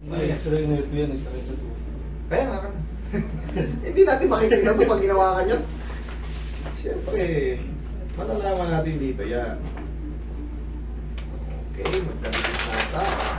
May X-ray na ito yan, nagkakita ito. Kaya nga. Hindi natin makikita ito pag ginawa ka niyan. Siyempre, malalaman natin dito yan. Okay, magkakita na tayo.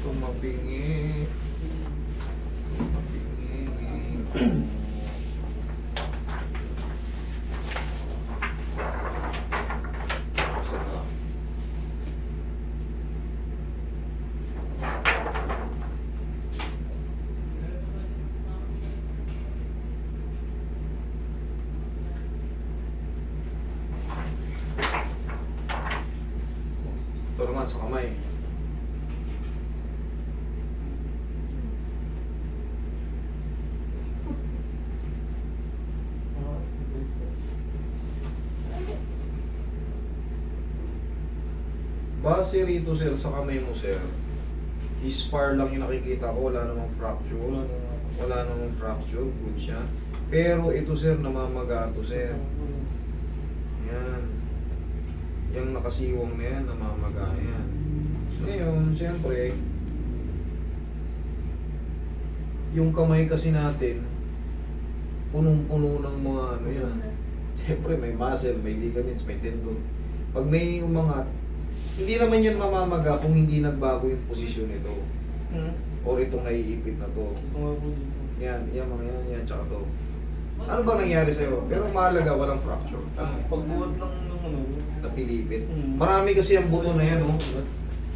Tumapingi. Tumapingi. Isa na. Ito naman sa kamay. Base rito sir, sa kamay mo sir, spar lang yung nakikita ko, wala namang fracture. Wala namang fracture, good siya. Pero ito sir, namamaga to sir. Yan. Yung nakasiwang na yan, namamaga yan. Ngayon, siyempre, yung kamay kasi natin, punong-puno ng mga ano yan. Siyempre, may muscle, may ligaments, may tendons. Pag may umangat, hindi naman yan mamamaga kung hindi nagbago yung posisyon nito. Or itong naiipit na to. Ito nga po dito. Yan, yan mga yan, tsaka to. Ano ba nangyari sa'yo? Pero mahalaga, walang fracture. Pagbuhat lang ng ano. Napilipit. Marami kasi ang buto na yan, oh.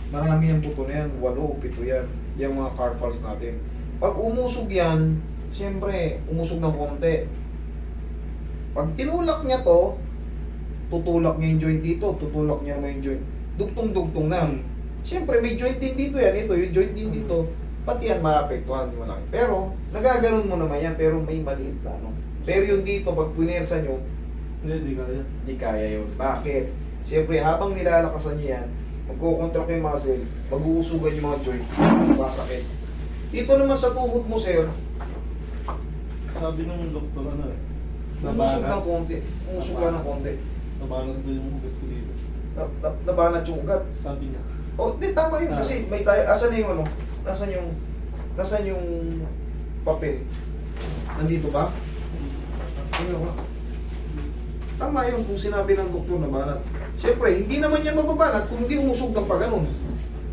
Marami ang buto na yan. 8, 7 yan. Yung mga carpals natin. Pag umusog yan, siyempre, umusog ng konti. Pag tinulak niya to, tutulak niya yung joint dito, tutulak niya naman yung joint. Dugtong-dugtong na. Siyempre, may joint din dito yan. Ito, yung joint din dito. Pati yan maapektuhan, di mo lang. Pero, nagaganon mo naman yan, pero may maliit na, no? Pero yung dito, pag punersa nyo, Hindi, di kaya. di kaya yun. Bakit? Siyempre, habang nilalakasan nyo yan, magkukontract yung muscle, mag-uusugan yung mga joint, masakit. Dito naman sa tuhod mo, sir, Sabi ng doktor, ano eh. umusog ng konti. Umusog lang ng konti. Nabanat doon yung ugat ko dito. Nabanat yung ugat. Sabi niya. Oh, di tama yun. Kasi may tayo, asan na yung ano? Nasaan yung papel? Nandito ba? Ano ba? Tama yun kung sinabi ng doktor na banat. Siyempre, hindi naman yan mababanat kung hindi umusog ng paganon.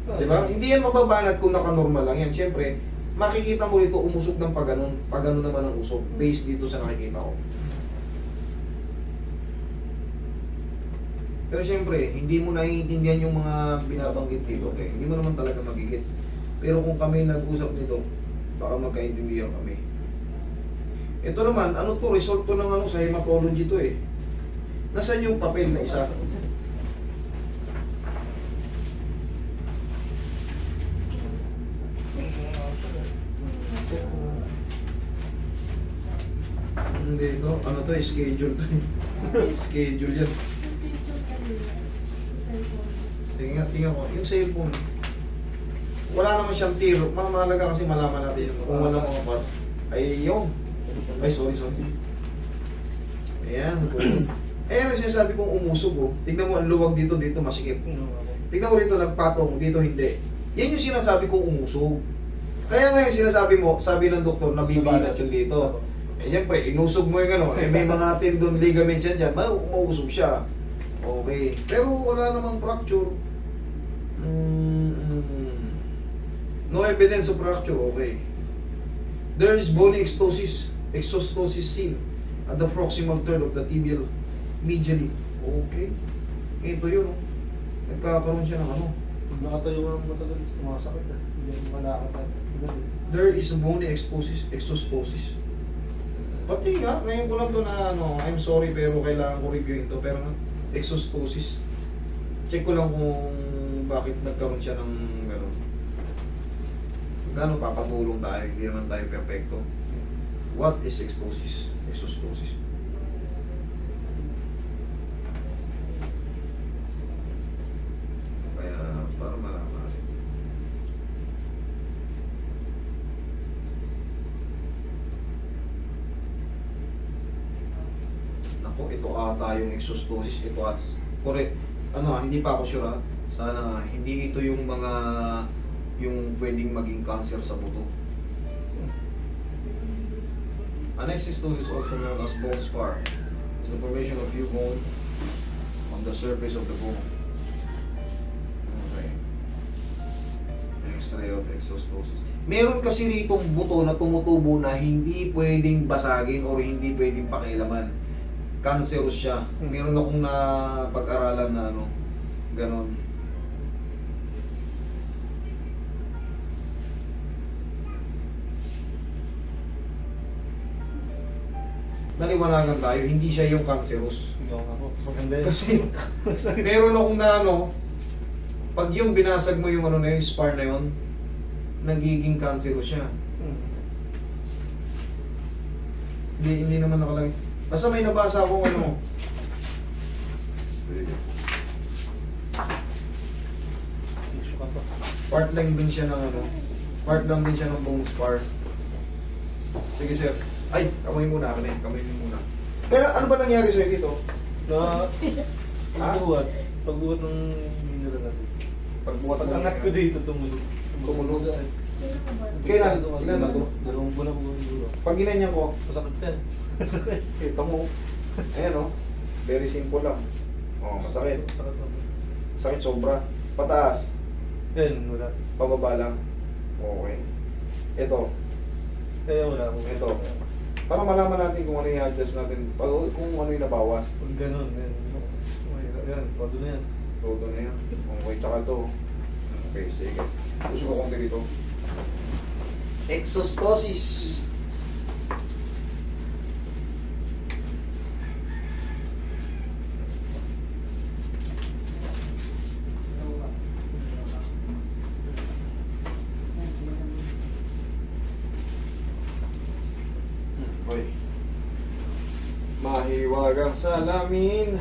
Di ba? Hindi yan mababanat kung naka-normal lang yan. Siyempre, makikita mo dito umusog ng paganon. Paganon naman ang usog. Based dito sa nakikita ko. Pero siyempre, hindi mo naiintindihan yung mga binabanggit dito. Okay? Hindi mo naman talaga magigits. Pero kung kami nag-usap nito, baka magkaintindihan kami. Ito naman, ano to? Result to ng ano sa hematology to eh. Nasaan yung papel na isa? Hindi ito. Ano to? Schedule to eh. Schedule yan. Sige nga, tingnan ko. Yung cellphone, wala naman siyang tiro. Mahalaga kasi malaman natin yun. Kung wala mga part. Ay, yun. Ay, sorry. Ayan. Ayan ang sinasabi kong umusog, oh. Tignan mo, ang luwag dito, masikip. Tignan mo rito, nagpatong. Dito, hindi. Yan yung sinasabi kong umusog. Kaya nga yung sinasabi mo, sabi ng doktor, nabibilat yung dito. Eh, siyempre, inusog mo yung ano. Eh, may mga tendon ligaments yan dyan. Mausog siya. Okay. Pero wala namang fracture. No evidence of fracture. Okay. There is bony exostosis seen at the proximal third of the tibial medially. Okay. Ito yun. Oh. Nagkakaroon siya ng ano. Pag nakatayo mo ng matagal, sumasakit eh. Hindi mo malakad. There is bony exostosis. Pati nga, ngayon ko lang to na ano, I'm sorry pero kailangan ko reviewin to. Pero exostosis. Check ko lang kung bakit nagkaroon siya ng gano'n. Gano'n papatulong tayo, hindi naman tayo perfecto. What is exostosis? exostosis. Kaya, para malaman natin. Naku, ito ata yung exostosis. Ito at, correct. Ano, hindi pa ako sure ha. Sana, hindi ito yung mga, yung pwedeng maging cancer sa buto. An exostosis, also known as bone scar, is the formation of new bone on the surface of the bone. Okay. X-ray of exostosis. Meron kasi ritong buto na tumutubo na hindi pwedeng basagin or hindi pwedeng pakialaman. Cancerous siya. Meron akong napag-aralan na ano, ganon. Naliwanagan tayo, hindi siya yung cancerous. Ikaw nga po. Maganda yun. Kasi meron akong na ano, pag yung binasag mo yung ano na yung spar na yun, nagiging cancerous siya. Hindi naman nakalagay. Basta may nabasa akong ano. Sige. Tissue ka pa. Part lang din siya ng ano. Part lang din siya ng bone spar. Sige sir. Ay, kamay muna ako na eh. Kamay mo muna. Pero ano ba nangyari sa'yo dito? Na, pagbuhat. Pagbuhat ng mineral natin. Pagbuhat mo. Pag-angat ko dito, tumunog. Tumunog. Kailan? Ilan na to? Dalawang buwan na po siguro. Pag ginanyan ko, Masakit yan. Masakit. kita mo. Ayan o. Very simple lang. Oh, masakit. Sakit sobra. Pataas. Yan, wala. Pababa lang. Okay. Ito. Kaya wala po. Ito. Para malaman natin kung ano yung adjust natin. Kung ano yung nabawas. Pag ganun, yan. Yan, todo na yan. Todo na yan. Okay, tsaka ito. Okay, sige. Gusto ko konti dito. Exostosis. Hoy. Mahiwagang salamin.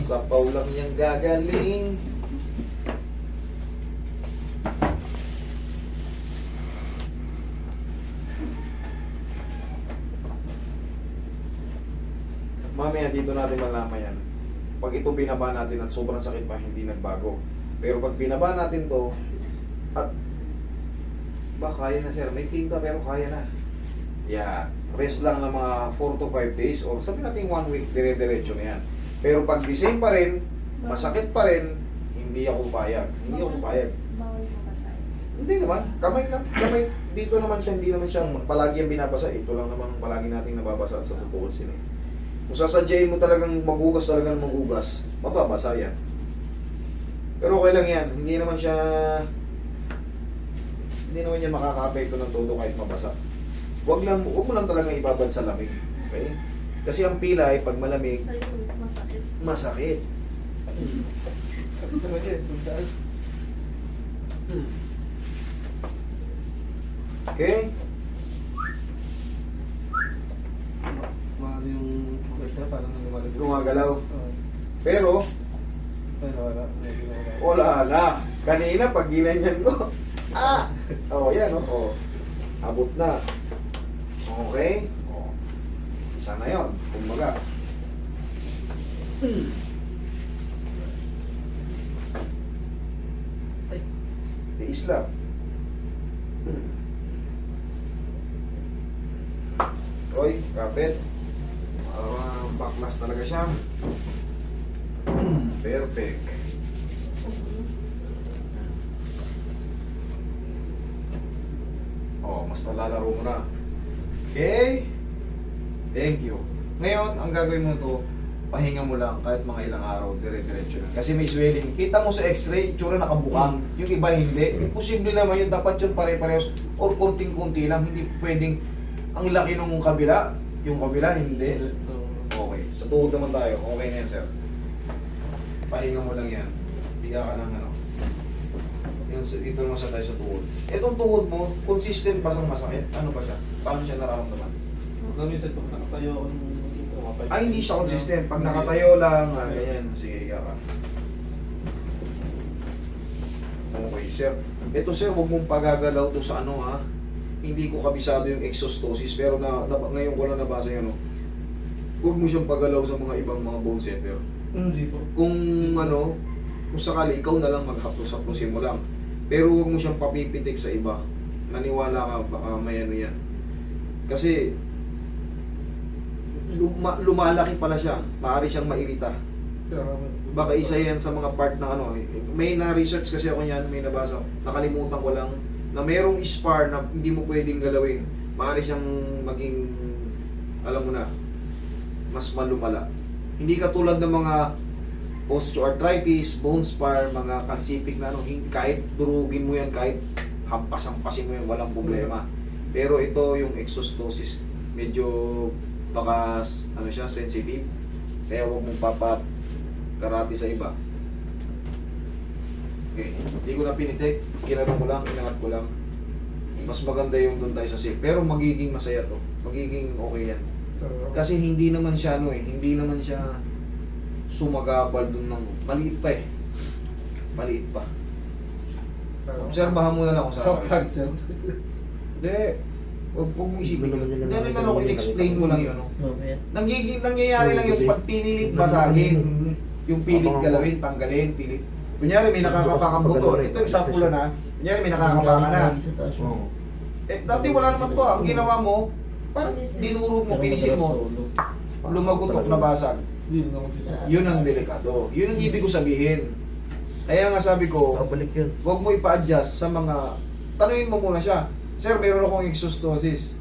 Sa paulang niyang gagaling. Mamaya dito natin malaman yan. Pag ito binaba natin at sobrang sakit pa, hindi nagbago. Pero pag binaba natin to at kaya na sir, may pinta pero kaya na. Yeah. Rest lang ng mga 4 to 5 days or sabi natin 1 week, dire-diretso na yan. Pero pag the same pa rin, masakit pa rin, hindi ako payag. Hindi ako payag. Bawal mabasa. Hindi naman. Kamay lang. Kamay. Dito naman siya, hindi naman siya palagi ang binabasa. Ito lang naman palagi nating nababasa sa totoo sin eh. Kung sasadyain mo talagang maghugas talaga ng maghugas, mababasa yan. Pero okay lang yan. Hindi naman niya makaka-apekto ng todo kahit mabasa. Huwag mo lang talagang ibabad sa lamig. Okay? Kasi ang pilay, pag malamig, Sa'yo, masakit. masakit. Sakit naman yan. Kung taas. Okay? Mahal yung bukit na parang lumalag. Gumagalaw. Pero, Ay, wala. wala na. Kanina, pag ginanyan ko, yan, abot na. Okay? Isa na yun. Kumbaga. Tiis lang. Roy, kapit. Baklas talaga siya. Perfect. Mas nalalaro mo na. Okay? Thank you. Ngayon, ang gagawin mo to, pahinga mo lang kahit mga ilang araw, dire-diretso lang. Kasi may swelling. Kita mo sa x-ray, tsura nakabuka. Yung iba hindi. Imposible naman yun. Dapat yun pare-parehos or konting-kunti lang. Hindi pwedeng ang laki nung kabila. Yung kabila, hindi. Okay. Sa tuhod naman tayo. Okay na yan, sir. Pahinga mo lang yan. Biga ka ng ano. Dito naman tayo sa tuhod. Itong tuhod mo, consistent ba sa masakit? Ano ba siya? Paano siya nararamdaman? Kung minsan pag nakatayo ako ng Ay, hindi siya consistent. Pag nakatayo lang, ganyan. Sige, higa ka. Okay, sir. Ito, sir, huwag mong pagagalaw to sa ano, ha. Hindi ko kabisado yung exostosis, pero ngayon ko lang nabasa yung ano. Huwag mo siyang pagalaw sa mga ibang mga bone setter. Hindi po. Kung ano, kung sakali, ikaw na lang maghaplos-haplosin mo lang. Pero huwag mo siyang papipitik sa iba. Maniwala ka, baka may ano yan. Kasi, lumalaki pala siya. Maaari siyang mairita. Baka isa yan sa mga part ng ano. May na-research kasi ako yan, may nabasa. Nakalimutan ko lang na mayroong spar na hindi mo pwedeng galawin. Maaari siyang maging, alam mo na, mas malumala. Hindi katulad ng mga osteoarthritis, bone spar, mga calcific na ano, kahit durugin mo yan, kahit hampas-hampasin mo yan, walang problema. Pero ito yung exostosis, medyo baka ano siya, sensitive. Kaya huwag mong karate sa iba. Okay, hindi ko na pinitik, kinarong ko lang, inangat ko lang. Mas maganda yung doon tayo sa safe. Pero magiging masaya to. Magiging okay yan. Kasi hindi naman siya ano eh, hindi naman siya sumagabal doon ng maliit pa eh. Maliit pa. Obserbahan mo na lang kung sasakit. Cancer. Hindi. Huwag mo isipin yun. Hindi rin ano, in-explain mo lang yun. Ano. Nangyayari lang yung pag pinilit basagin. Yung pilit galawin, tanggalin, pilit. Kunyari may nakakapakang buto. Ito yung example na. Kunyari may nakakapaka na. Eh, dati wala naman to. Ang ginawa mo, parang dinurog mo, pinisin mo. Lumagutok na basag. Yun ang delikado. Yun ang ibig ko sabihin. Kaya nga sabi ko, huwag mo ipa-adjust sa mga... Tanungin mo muna siya, Sir, meron akong exostosis.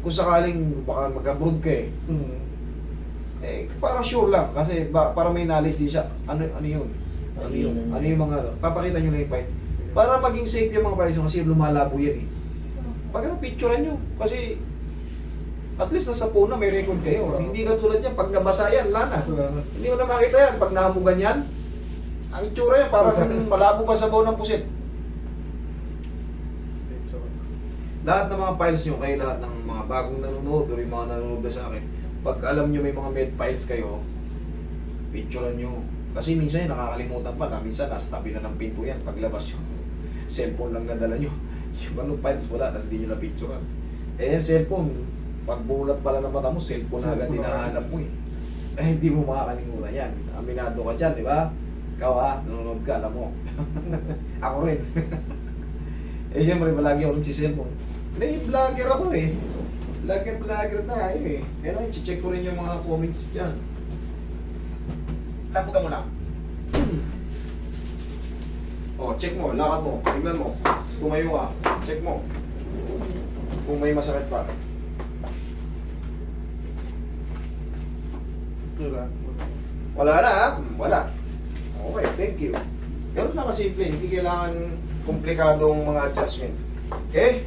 Kung sakaling baka mag-abroad ka eh. Eh, para sure lang. Kasi para may knowledge din siya. Ano yun? Ano yun? Ano yung mga... Papakita nyo na yung file. Para maging safe yung mga files kasi lumalabo yan eh. Pag ano, picturean nyo. Kasi at least nasa phone na may record kayo. Hindi katulad yan. Pag nabasa yan, lana. Hindi mo na makita yan. Pag nahamugan yan, ang itsura yan, parang malabo pa sa phone ng pusit. Lahat ng mga files nyo, kayo lahat ng mga bagong nanonood o yung mga nanonood na sa akin, pag alam nyo may mga med files kayo, picturean nyo. Kasi minsan yan, nakakalimutan pa na. Minsan, nasa tabi na ng pinto yan. Paglabas nyo, cellphone lang nadala nyo. Yung anong files wala, tapos di nyo na picturean. Eh, cellphone, pagbulat pala ng mata mo, cellphone na agad dinahanap mo eh. Eh, hindi mo makakalimutan yan. Aminado ka dyan, di ba? Ikaw ha, nanonood ka, alam mo. Ako rin. Eh, siyempre, palagi ako nagsi-cellphone. May vlogger ako eh. Vlogger tayo eh. Kaya lang, check ko rin yung mga comments dyan. Laputan mo lang. Oh, check mo, lakad mo, tignan mo. Tumayo ka, check mo. Kung may masakit pa. Wala na ha? Wala. Okay, thank you. Ganun na kasimple, hindi kailangan komplikadong mga adjustment. Okay?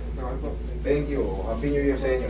Thank you. Happy New Year sa inyo.